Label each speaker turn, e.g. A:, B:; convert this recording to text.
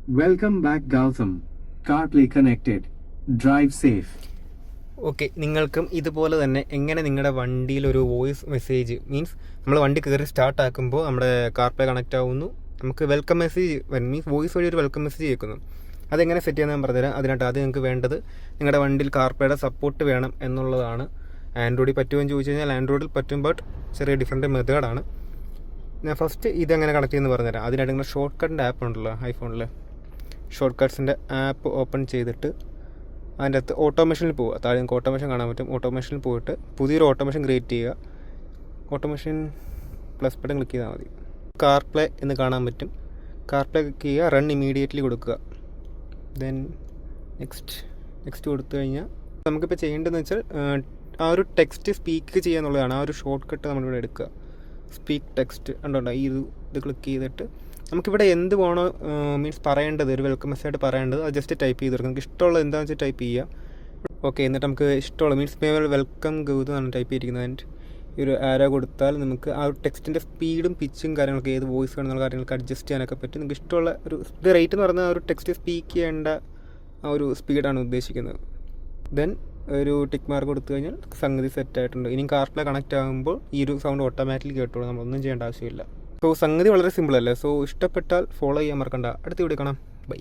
A: Welcome back Gautam. CarPlay connected. Drive safe.
B: Okay, നിങ്ങൾക്കും ഇതുപോലെ തന്നെ എങ്ങനെ നിങ്ങളുടെ വണ്ടിയിൽ ഒരു വോയിസ് മെസ്സേജ് മീൻസ് നമ്മൾ വണ്ടി കയറി സ്റ്റാർട്ട് ആക്കുമ്പോൾ നമ്മുടെ കാർപ്ലേ കണക്റ്റ് ആവുന്നു, നമുക്ക് വെൽക്കം മെസ്സേജ് മീൻസ് വോയിസ് വഴി ഒരു വെൽക്കം മെസ്സേജ് കേൾക്കുന്നു. അതെങ്ങനെ സെറ്റ് ചെയ്യാൻ ഞാൻ പറഞ്ഞുതരാം. അതിനായിട്ട് ആദ്യം നിങ്ങൾക്ക് വേണ്ടത് നിങ്ങളുടെ വണ്ടിയിൽ കാർപ്ലേയുടെ സപ്പോർട്ട് വേണം എന്നുള്ളതാണ്. ആൻഡ്രോയിഡിൽ പറ്റുമെന്ന് ചോദിച്ചു കഴിഞ്ഞാൽ ആൻഡ്രോയിഡിൽ പറ്റും, ബട്ട് ചെറിയ ഡിഫറെൻറ്റ് മെത്തേഡാണ്. ഞാൻ ഫസ്റ്റ് ഇതെങ്ങനെ കണക്ട് ചെയ്യുന്നത് പറഞ്ഞുതരാം. അതിനായിട്ട് നിങ്ങൾ ഷോർട്ട് കട്ടിൻ്റെ ആപ്പ് ഉണ്ടല്ലോ ഐഫോണിൽ, ഷോർട്ട് കട്ട്സിൻ്റെ ആപ്പ് ഓപ്പൺ ചെയ്തിട്ട് അതിൻ്റെ അകത്ത് ഓട്ടോമേഷനിൽ പോവുക. താഴെ നിങ്ങൾക്ക് ഓട്ടോമേഷൻ കാണാൻ പറ്റും. ഓട്ടോമേഷനിൽ പോയിട്ട് പുതിയൊരു ഓട്ടോമേഷൻ ക്രിയേറ്റ് ചെയ്യുക. ഓട്ടോമേഷൻ പ്ലസ് ബട്ടൺ ക്ലിക്ക് ചെയ്താൽ മതി. കാർപ്ലേ എന്ന് കാണാൻ പറ്റും. കാർപ്ലേ ക്ലിക്ക് ചെയ്യുക, റൺ ഇമീഡിയറ്റ്ലി കൊടുക്കുക. ദെൻ നെക്സ്റ്റ് കൊടുത്തു കഴിഞ്ഞാൽ നമുക്കിപ്പോൾ ചെയ്യേണ്ടതെന്ന് വെച്ചാൽ ആ ഒരു ടെക്സ്റ്റ് സ്പീക്ക് ചെയ്യുക എന്നുള്ളതാണ്. ആ ഒരു ഷോർട്ട് കട്ട് നമ്മളിവിടെ എടുക്കുക. സ്പീക്ക് ടെക്സ്റ്റ് ഉണ്ടോ, ഇത് ക്ലിക്ക് ചെയ്തിട്ട് നമുക്കിവിടെ എന്ത് വേണോ മീൻസ് പറയേണ്ടത്, ഒരു വെൽക്കം മെസ്സേജ് പറയേണ്ടത് അത് ജസ്റ്റ് ടൈപ്പ് ചെയ്ത് കൊടുക്കുക. നമുക്ക് ഇഷ്ടമുള്ള എന്താണെന്ന് വെച്ചാൽ ടൈപ്പ് ചെയ്യുക. ഓക്കെ, എന്നിട്ട് നമുക്ക് ഇഷ്ടമുള്ള മീൻസ് വെൽക്കം ഗൗതം എന്നാണ് ടൈപ്പ് ചെയ്തിരിക്കുന്നത്. ആൻഡ് ഈ ഒരു ആരോ കൊടുത്താൽ നമുക്ക് ആ ഒരു ടെക്സ്റ്റിൻ്റെ സ്പീഡും പിച്ചും കാര്യങ്ങളൊക്കെ ഏത് വോയിസ് വേണമെന്നുള്ള കാര്യങ്ങൾക്ക് അഡ്ജസ്റ്റ് ചെയ്യാനൊക്കെ പറ്റും. നിങ്ങൾക്ക് ഇഷ്ടമുള്ള ഒരു ഇത് റേറ്റ് എന്ന് പറഞ്ഞാൽ ആ ഒരു ടെക്സ്റ്റ് സ്പീക്ക് ചെയ്യേണ്ട ആ ഒരു സ്പീഡാണ് ഉദ്ദേശിക്കുന്നത്. ദെൻ ഒരു ടിക്ക് മാർക്ക് കൊടുത്തു കഴിഞ്ഞാൽ സംഗതി സെറ്റ് ആയിട്ടുണ്ട്. ഇനി കാർപ്ലേ കണക്റ്റ് ആകുമ്പോൾ ഈ ഒരു സൗണ്ട് ഓട്ടോമാറ്റിക്കലി കേട്ടോളൂ, നമ്മളൊന്നും ചെയ്യേണ്ട ആവശ്യമില്ല. സോ സംഗതി വളരെ സിമ്പിൾ അല്ലേ. സോ ഇഷ്ടപ്പെട്ടാൽ ഫോളോ ചെയ്യാൻ മറക്കണ്ട. അടുത്ത വീഡിയോ കാണാം. ബൈ.